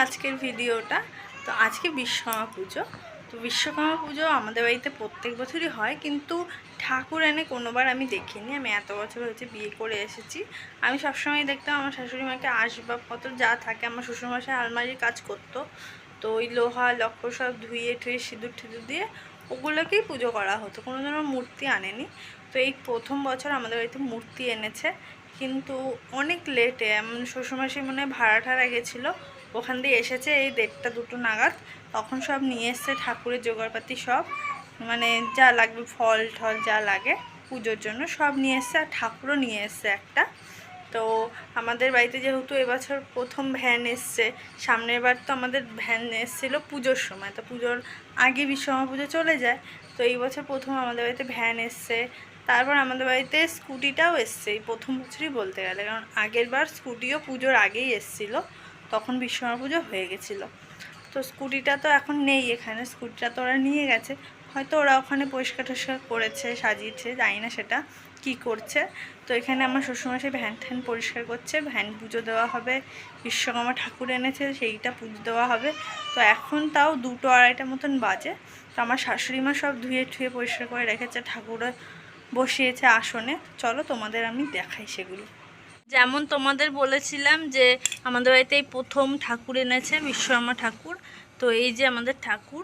আজকের ভিডিওটা। তো আজকে বিশ্বকর্মা পুজো। তো বিশ্বকর্মা পুজো আমাদের বাড়িতে প্রত্যেক বছরই হয়, কিন্তু ঠাকুর এনে কোনোবার আমি দেখিনি। আমি এত বছর হচ্ছে বিয়ে করে এসেছি, আমি সবসময় দেখতাম আমার শাশুড়ি মাকে আসবাবপত্র যা থাকে, আমার শ্বশুরমশাই আলমারির কাজ করতো, তো ওই লোহা লক্ষ সব ধুয়ে টুয়ে সিঁদুর টিঁদুর দিয়ে ওগুলোকেই পুজো করা হতো, কোনো ধরনের মূর্তি আনেনি। তো এই প্রথম বছর আমাদের বাড়িতে মূর্তি এনেছে, কিন্তু অনেক লেটে। এমন শ্বশুরমশাই মনে হয় ভাড়া ঠাড়া গেছিলো, ওখান দিয়ে এসেছে এই 1টা 2টো নাগাদ। তখন সব নিয়ে এসছে ঠাকুরের জোগাড়পাতি সব, মানে যা লাগবে ফল ঠল যা লাগে পুজোর জন্য সব নিয়ে এসছে, আর ঠাকুরও নিয়ে এসছে একটা। তো আমাদের বাড়িতে যেহেতু এবছর প্রথম ভ্যান এসছে, সামনের বার তো আমাদের ভ্যান এসেছিলো পুজোর সময়, তো পুজোর আগে বিশ্বকর্মা পুজো চলে যায়। তো এই বছর প্রথম আমাদের বাড়িতে ভ্যান এসছে, তারপর আমাদের বাড়িতে স্কুটিটাও এসছে এই প্রথম বছরই বলতে গেলে, কারণ আগের বার স্কুটিও পুজোর আগেই এসেছিলো, তখন বিশ্বকর্মা পুজো হয়ে গেছিলো। তো স্কুটিটা তো এখন নেই এখানে, স্কুটিটা তো ওরা নিয়ে গেছে, হয়তো ওরা ওখানে পরিষ্কার টরিষ্কার করেছে, সাজিয়েছে, জানি না সেটা কি করছে। তো এখানে আমার শ্বশুরমশাই ভ্যান ট্যান পরিষ্কার করছে, ভ্যান পুজো দেওয়া হবে, বিশ্বকর্মা ঠাকুর এনেছে সেইটা পুজো দেওয়া হবে। তো এখন তাও 2টো 2:30 মতন বাজে। তো আমার শাশুড়ি মা সব ধুয়ে ঠুয়ে পরিষ্কার করে রেখেছে, ঠাকুর বসিয়েছে আসনে। চলো তোমাদের আমি দেখাই সেগুলো। যেমন তোমাদের বলেছিলাম যে আমাদের বাড়িতে এই প্রথম ঠাকুর এনেছে বিশ্বকর্মা ঠাকুর। তো এই যে আমাদের ঠাকুর,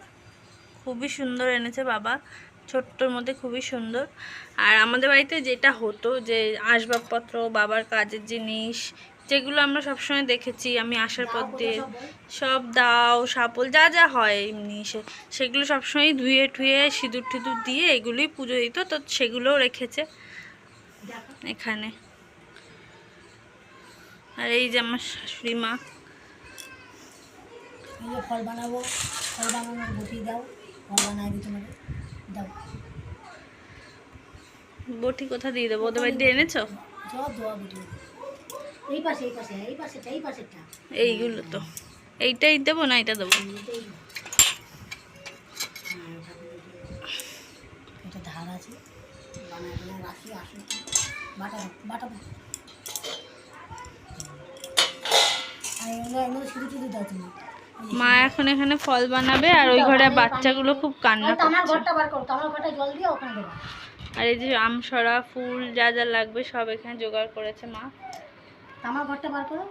খুবই সুন্দর এনেছে বাবা, ছোট্টর মধ্যে খুবই সুন্দর। আর আমাদের বাড়িতে যেটা হতো যে আসবাবপত্র, বাবার কাজের জিনিস, যেগুলো আমরা সবসময় দেখেছি আমি আসার পর দিয়ে, সব দাও শাপল যা যা হয় এমনি সেগুলো সবসময় ধুয়ে ঠুয়ে সিঁদুর টিঁদুর দিয়ে এগুলোই পুজো দিত। তো সেগুলোও রেখেছে এখানে। আর এই যে আমার শাশুড়ি মা, ফল বানাবো, ফল বানানোর বটি দাও, ফল বানাই দিই তোমাকে দাও। বটি কোথা দিয়ে দেবো? ওদের বাড়ি দিয়ে এনেছো? সব দেওয়া বটি এই পাশে এই পাশে এই পাশেটা এই পাশেটা এইগুলো তো এইটাই দেবো না এটা দেবো? এটা ধার আছে, বানায় বানায় রাখি, আসো বাটা বাটা শুধু শুধু দাও তুমি। মা এখন এখানে ফল বানাবে, আর ওই ঘরে বাচ্চাগুলো খুব কান্না করছে। আমার ঘরটা বার করো, আমার ঘরটা জল দিয়ে ওখানে দেবো। আর এই যে আমসরা ফুল যা যা লাগবে সব এখানে জোগাড় করেছে মা। আমার ঘরটা বার করো।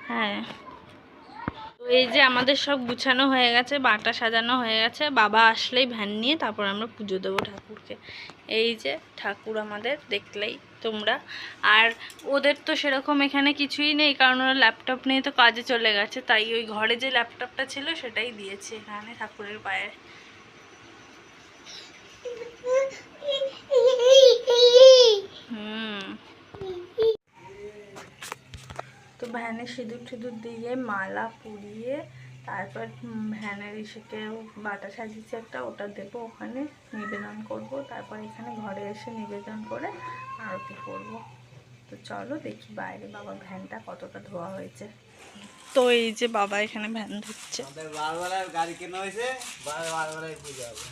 হ্যাঁ, তো এই যে আমাদের সব গুছানো হয়ে গেছে, বাটা সাজানো হয়ে গেছে, বাবা আসলেই ভ্যান নিয়ে তারপর আমরা পুজো দেবো ঠাকুরকে। এই যে ঠাকুর আমাদের দেখলেই তোমরা। আর ওদের তো সেরকম এখানে কিছুই নেই, কারণ ওরা ল্যাপটপ নিয়ে তো কাজে চলে গেছে, তাই ওই ঘরে যে ল্যাপটপটা ছিল সেটাই দিয়েছে এখানে ঠাকুরের পায়ে। তো ভ্যানে সিঁদুর টিঁদুর দিয়ে মালা পুড়িয়ে তারপর ভ্যানের ইসেকে বাটা সাজিয়েছে একটা, ওটা দেবো ওখানে, নিবেদন করব, তারপর এখানে ঘরে এসে নিবেদন করে আরতি করব। তো চলো দেখি বাইরে বাবার ভ্যানটা কতটা ধোয়া হয়েছে। তো এই যে বাবা এখানে ভ্যান ধুচ্ছে। গাড়ি কেনা হয়েছে, পুজো হবে।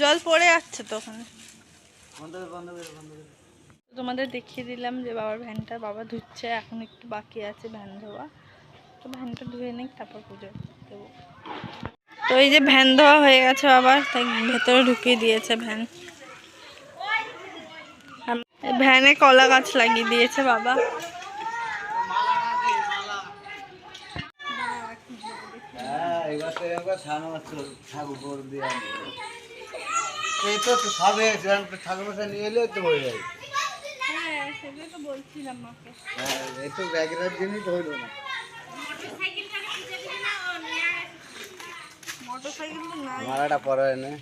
জল পড়ে যাচ্ছে তো ওখানে। তোমাদের দেখিয়ে দিলাম যে বাবার ভ্যানটা বাবা ধুচ্ছে, এখন একটু বাকি আছে ভ্যান ধোয়া। তো ভ্যানটা ধুয়ে নিই তারপর পুজো দেবো। তো এই যে ভ্যান ধোয়া হয়ে গেছে বাবার, তাই ভেতরে ঢুকিয়ে দিয়েছে ভ্যান। ভ্যানে কলা গাছ লাগিয়ে দিয়েছে বাবা। নিয়ে এলে তো হয়ে যায়। হ্যাঁ সেটাই তো বলছিলাম মাকে। হ্যাঁ, এই তো ব্যাগের জন্যই তো হইলো না। মোটরসাইকেল তো নাই, মালাটা পরে এনে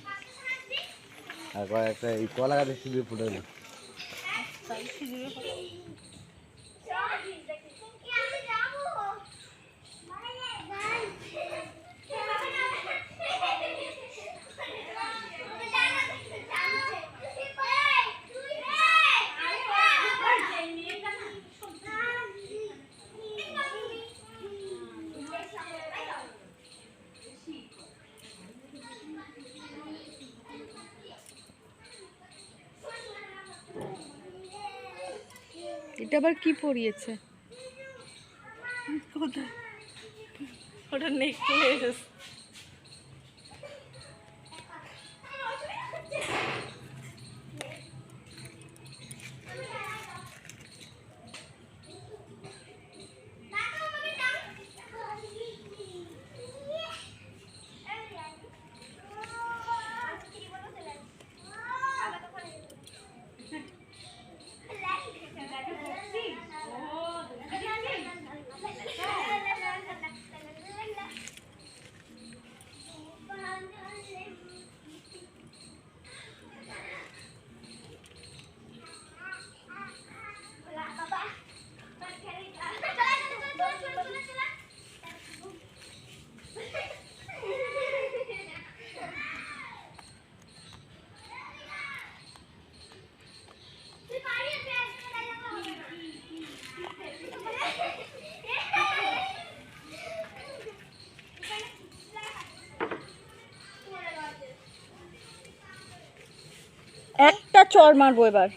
তারপর একটা এই কলা গাছের সিঁড়ি ফুটে না। এটা আবার কি পরিয়েছে? কোথায়? ওটা নেকলেস। একটা চড় মারবো এবার।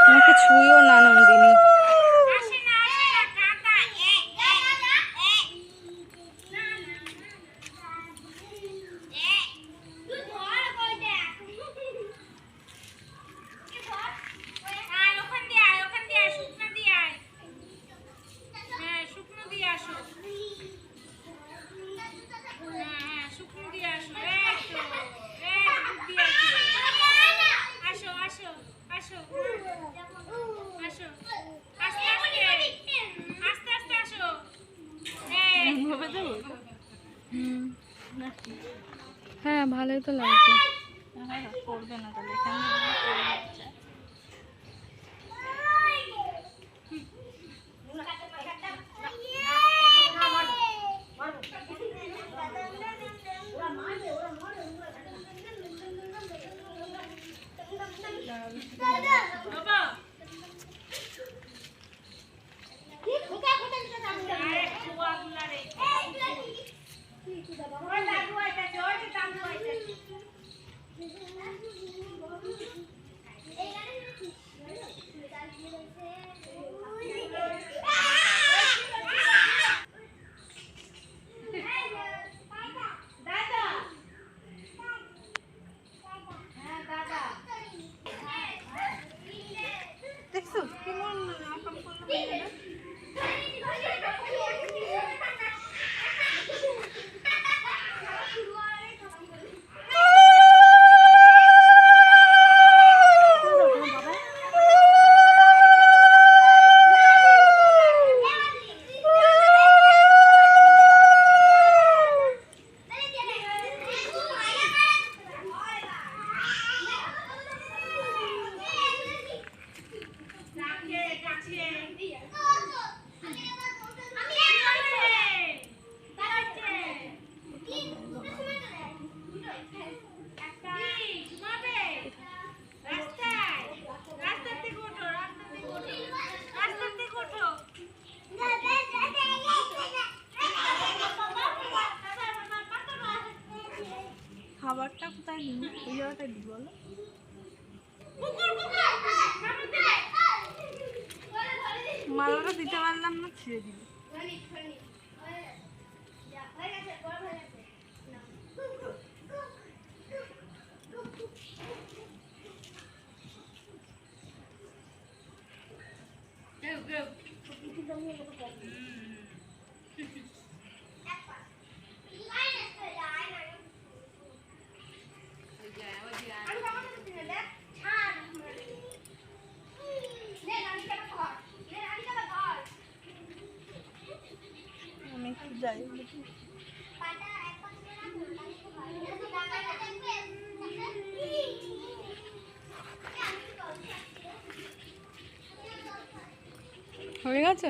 আমাকে ছুঁয়ো না নন্দিনী। হ্যাঁ ভালোই তো লাগছে। করবে না তাহলে এখানে করে দিচ্ছে। দেখছো কেমন আকাম করলো মেয়েটা? খাবারটা কোথায় নিই? ওই জায়গাটায় দিই বলো। মালাটা দিতে পারলাম না, ছিঁড়ে দিল। যাই হয়ে গেছে।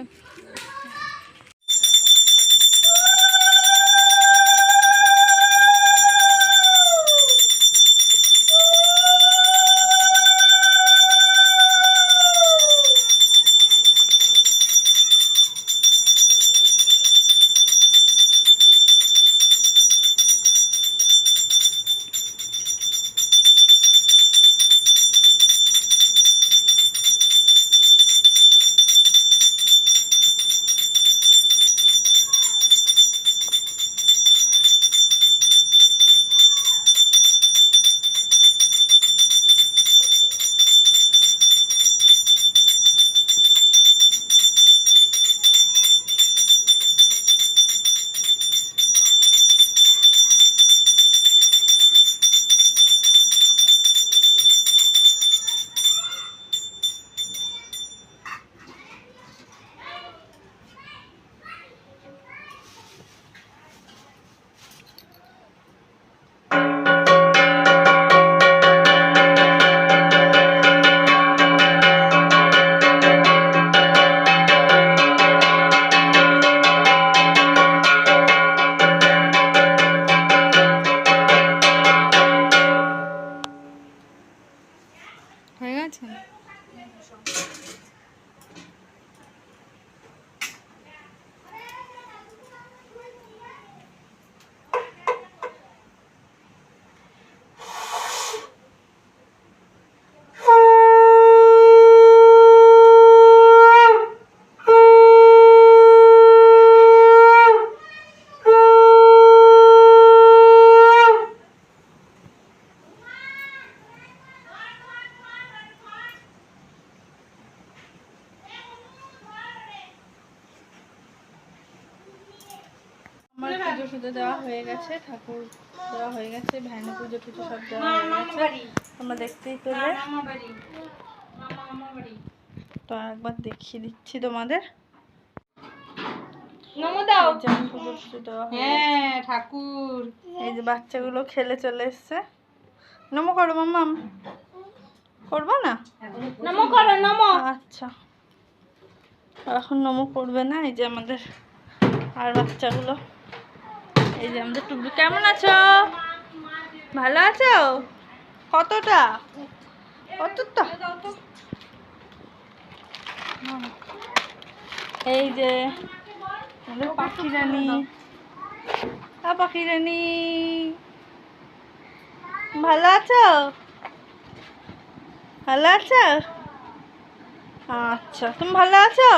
হয়ে গেছে। আমার পুজো টুজো দেওয়া হয়ে গেছে, ঠাকুর দেওয়া হয়ে গেছে, ভ্যানে পুজো টুজো সব দেওয়া হয়ে গেছে। তোমরা দেখতেই পেলে, তো একবার দেখিয়ে দিচ্ছি তোমাদের। এই যে আমার পুজো টুজো দেওয়া হয়ে গেছে। ঠাকুর এই যে বাচ্চাগুলো খেলে চলে এসছে। নমো করো মাম্মাম, করবো না? নমো করো, নমো। আচ্ছা, এখন নমো করবে না। এই যে আমাদের আর বাচ্চাগুলো, এই যে আমাদের টুকটু। কেমন আছো? ভালো আছো? কতটা কতটা? এই যে আমাদের পাখি রানী, পাখি রানী, ভালো আছো? ভালো আছো? আচ্ছা, তুমি ভালো আছো?